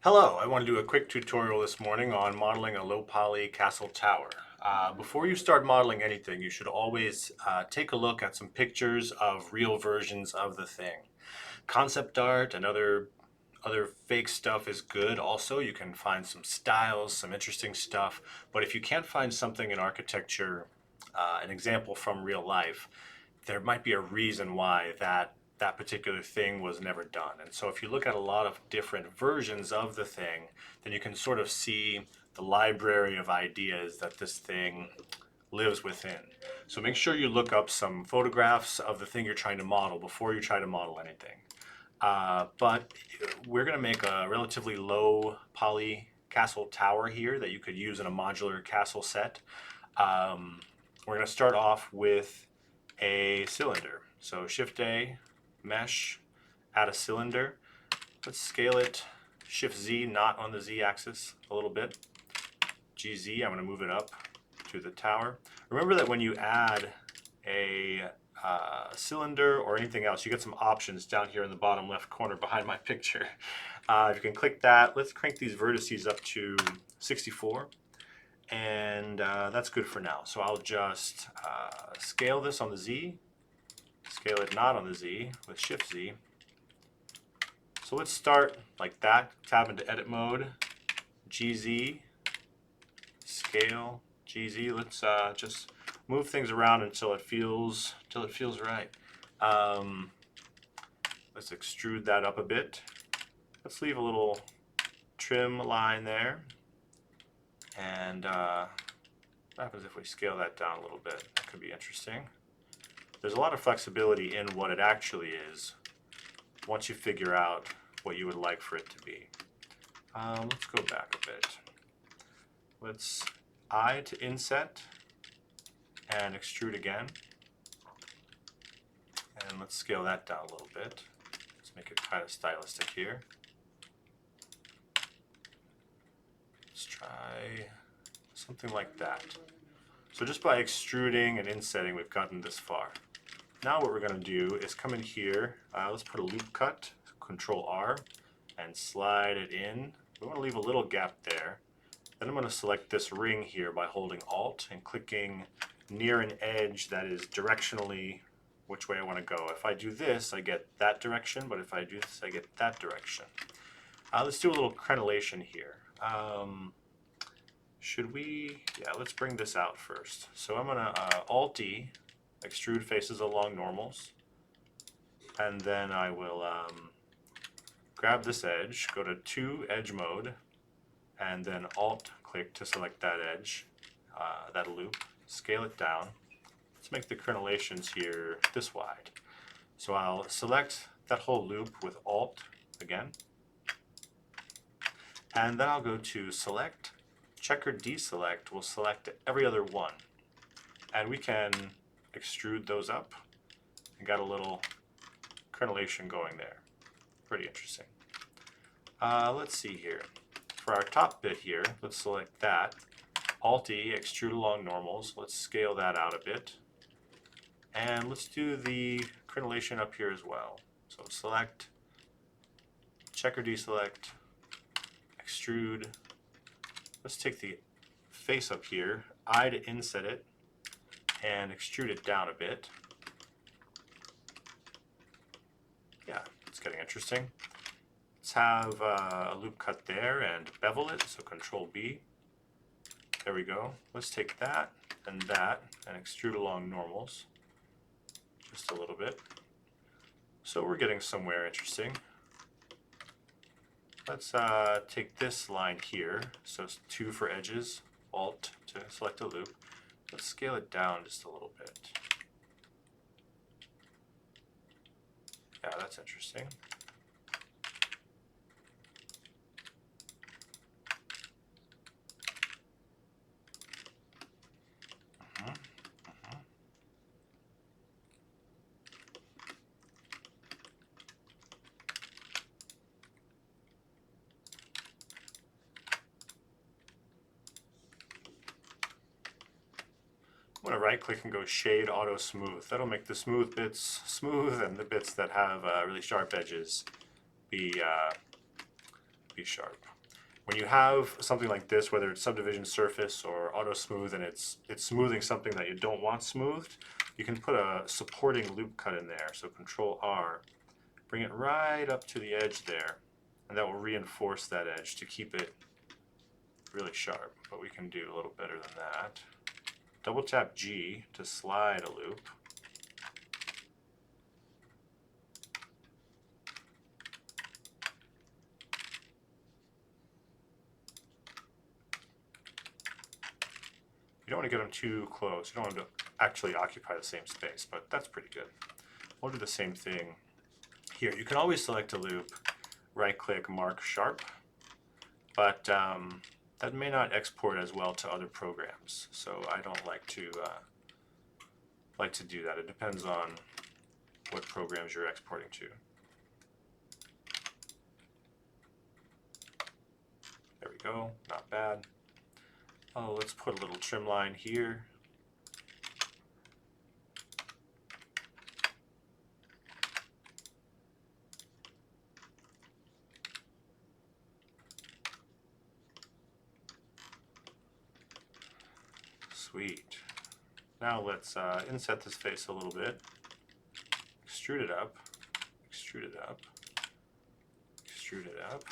Hello, I want to do a quick tutorial this morning on modeling a low poly castle tower. Before you start modeling anything, you should always take a look at some pictures of real versions of the thing. Concept art and other fake stuff is good also. You can find some styles, some interesting stuff, but if you can't find something in architecture, an example from real life, there might be a reason why that particular thing was never done. And so if you look at a lot of different versions of the thing, then you can sort of see the library of ideas that this thing lives within. So make sure you look up some photographs of the thing you're trying to model before you try to model anything. But we're going to make a relatively low poly castle tower here that you could use in a modular castle set. We're going to start off with a cylinder. So Shift A, mesh, add a cylinder. Let's scale it. Shift Z, not on the Z axis, a little bit. GZ, I'm going to move it up to the tower. Remember that when you add a cylinder or anything else, you get some options down here in the bottom left corner behind my picture. If you can click that, let's crank these vertices up to 64. And that's good for now. So I'll just scale this on the Z, scale it not on the Z with Shift Z. So let's start like that, tab into edit mode, GZ, scale, GZ. Let's just move things around until it feels right. Let's extrude that up a bit. Let's leave a little trim line there. And what happens if we scale that down a little bit? That could be interesting. There's a lot of flexibility in what it actually is once you figure out what you would like for it to be. Let's go back a bit. Let's I to inset and extrude again. And let's scale that down a little bit. Let's make it kind of stylistic here. Let's try something like that. So just by extruding and insetting, we've gotten this far. Now what we're going to do is come in here, let's put a loop cut, Control R, and slide it in. We want to leave a little gap there. Then I'm going to select this ring here by holding Alt and clicking near an edge that is directionally which way I want to go. If I do this, I get that direction, but if I do this, I get that direction. Let's do a little crenellation here. Should we? Yeah, let's bring this out first. So I'm going to Alt-D, extrude faces along normals, and then I will grab this edge, go to 2 edge mode, and then Alt click to select that edge, that loop, scale it down. Let's make the crenellations here this wide. So I'll select that whole loop with Alt again, and then I'll go to Select, check or deselect will select every other one. And we can extrude those up and got a little crenellation going there. Pretty interesting. Let's see here. For our top bit here, let's select that. Alt-E, extrude along normals. Let's scale that out a bit. And let's do the crenellation up here as well. So select, check or deselect, extrude. Let's take the face up here, I to inset it, and extrude it down a bit. Yeah, it's getting interesting. Let's have a loop cut there and bevel it, so Control B. There we go. Let's take that and extrude along normals just a little bit. So we're getting somewhere interesting. Let's take this line here, so it's 2 for edges, Alt to select a loop. Let's scale it down just a little bit. Yeah, that's interesting. I'm going to right click and go Shade Auto Smooth. That'll make the smooth bits smooth and the bits that have really sharp edges be be sharp. When you have something like this, whether it's subdivision surface or auto smooth, and it's smoothing something that you don't want smoothed, you can put a supporting loop cut in there. So Control R, bring it right up to the edge there, and that will reinforce that edge to keep it really sharp. But we can do a little better than that. Double tap G to slide a loop. You don't want to get them too close. You don't want them to actually occupy the same space, but that's pretty good. We'll do the same thing here. You can always select a loop, right-click, mark sharp, but that may not export as well to other programs. So I don't like to do that. It depends on what programs you're exporting to. There we go. Not bad. Oh, let's put a little trim line here. Sweet. Now let's inset this face a little bit. Extrude it up. Extrude it up. Extrude it up.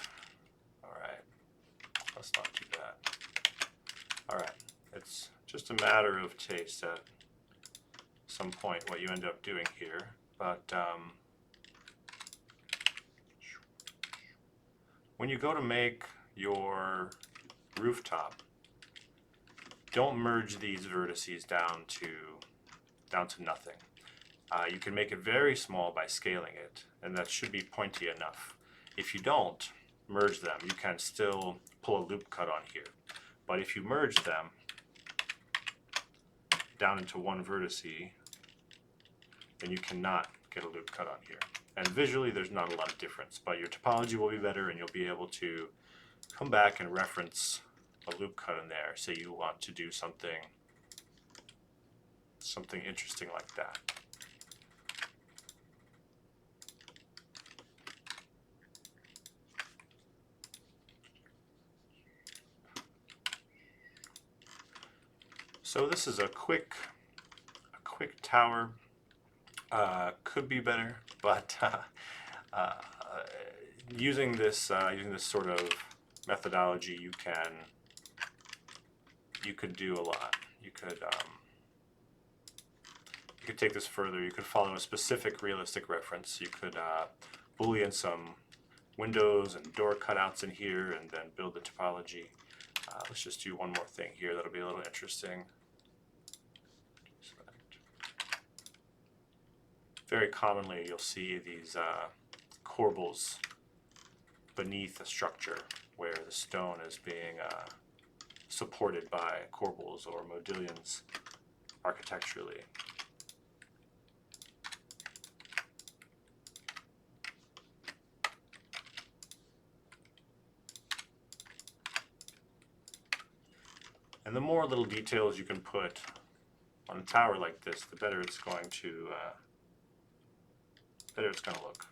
All right. Let's not do that. All right. It's just a matter of taste at some point what you end up doing here, but when you go to make your rooftop, don't merge these vertices down to nothing. You can make it very small by scaling it, and that should be pointy enough. If you don't merge them, you can still pull a loop cut on here. But if you merge them down into one vertice, then you cannot get a loop cut on here. And visually, there's not a lot of difference, but your topology will be better, and you'll be able to come back and reference a loop cut in there. Say you want to do something interesting like that. So this is a quick tower. Could be better, but using this sort of methodology, you could do a lot. You could take this further. You could follow a specific realistic reference. You could boolean some windows and door cutouts in here, and then build the topology. Let's just do one more thing here. That'll be a little interesting. Very commonly, you'll see these corbels beneath a structure where the stone is being supported by corbels or modillions architecturally. And the more little details you can put on a tower like this, the better it's going to look.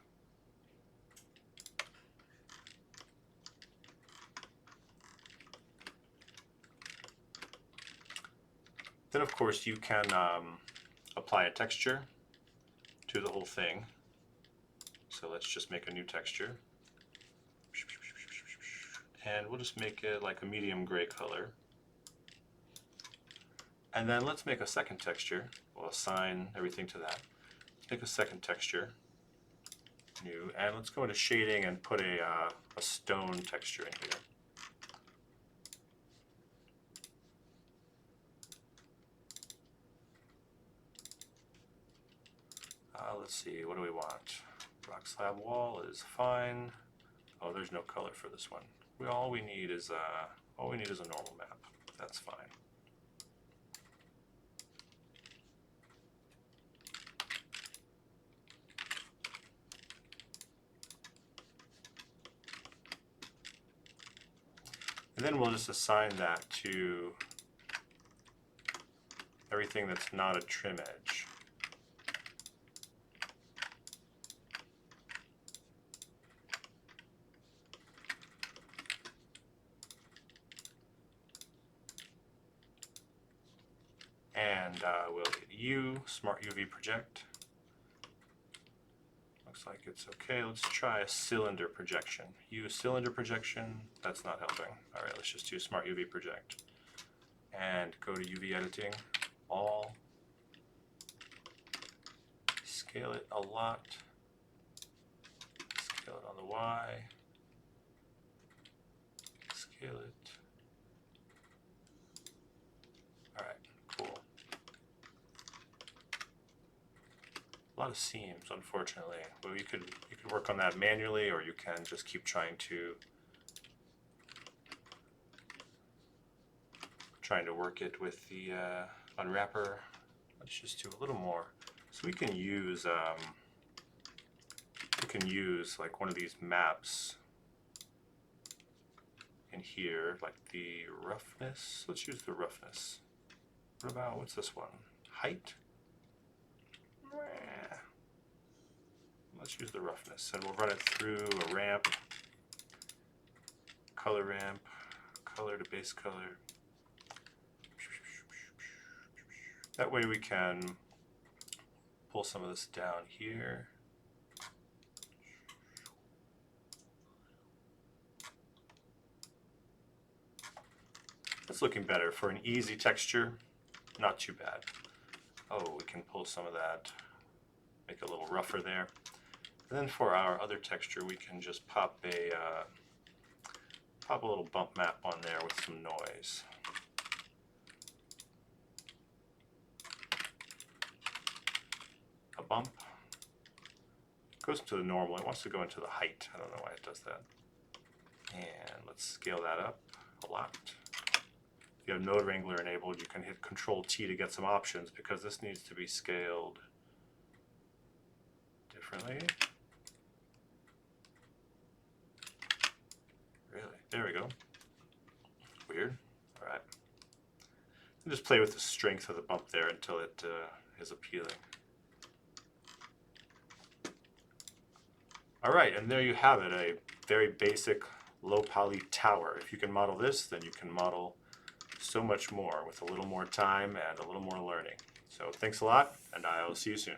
Then, of course, you can apply a texture to the whole thing. So let's just make a new texture. And we'll just make it like a medium gray color. And then let's make a second texture. We'll assign everything to that. Let's make a second texture. New, and let's go into shading and put a stone texture in here. Let's see, what do we want? Rock slab wall is fine. Oh, there's no color for this one. All we need is a normal map. That's fine. And then we'll just assign that to everything that's not a trim edge. And we'll hit U, Smart UV Project. Looks like it's okay. Let's try a cylinder projection. Use cylinder projection. That's not helping. All right, let's just do Smart UV Project. And go to UV editing, all. Scale it a lot. Scale it on the Y. Scale it. All right, cool. A lot of seams, unfortunately. Well, you could work on that manually, or you can just keep trying to work it with the unwrapper. Let's just do a little more. So we can use like one of these maps in here, like the roughness. Let's use the roughness. What about, what's this one? Height? Let's use the roughness, and we'll run it through a ramp, color ramp, color to base color. That way we can pull some of this down here. That's looking better. For an easy texture, not too bad. Oh, we can pull some of that, make it a little rougher there. And then for our other texture, we can just pop a little bump map on there with some noise. A bump goes to the normal. It wants to go into the height. I don't know why it does that. And let's scale that up a lot. If you have Node Wrangler enabled, you can hit Control-T to get some options, because this needs to be scaled differently. Really? There we go. Weird. All right. And just play with the strength of the bump there until it is appealing. All right, and there you have it, a very basic low poly tower. If you can model this, then you can model so much more with a little more time and a little more learning. So thanks a lot, and I'll see you soon.